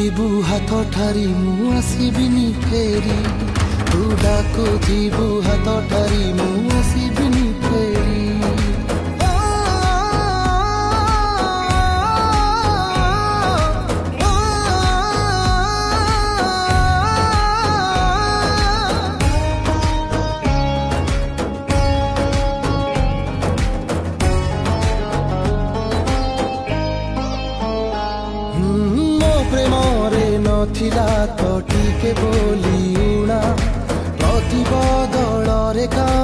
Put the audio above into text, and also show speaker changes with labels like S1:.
S1: ଯିବୁ ହାତ ଠାରି ମୁଁ ଆସିବିନି ଫେରି ତୁ ଡାକୁଥିବୁ ହାତ ଠାରି ମୁଁ ଆସିବିନି ଫେରି थिला तो टिके बोली उड़ा प्रति बदल रे का